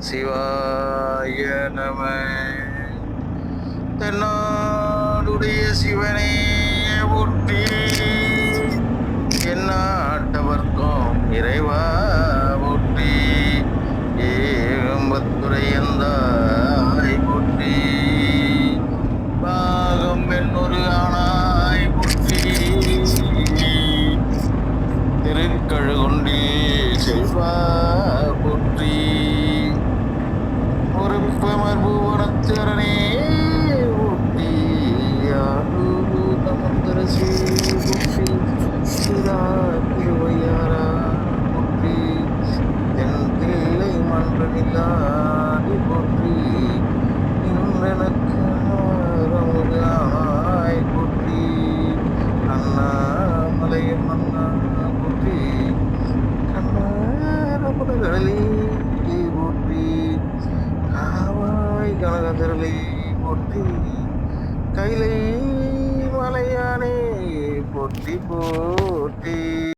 சிவாய நம. தென்னாடுடைய சிவனே போற்றி, எந்நாட்டவர்க்கும் இறைவா போற்றி, ஏகம்பத்துரையந்தாய் போற்றி, பாகம் பெண்ணொரு ஆனாய் போற்றி, திருக்கழுகுண்டில் செல்வா போற்றி, பொறுப்பமர் பூவனச்சரணே போற்றி, ஆரூரமந்தரசே போற்றி, சிரா திருவையாரா போற்றி, தென் தில்லை மன்றமில்லாடி போற்றி, இன்றெனக்கு ஆரமுதானாய் போற்றி, அண்ணாமலையும் அண்ணா போற்றி, கண்ணாரமுதகளே போற்றி, காவாய் கனகதிரளை போற்றி, கைலை மலையானே போற்றி போற்றி.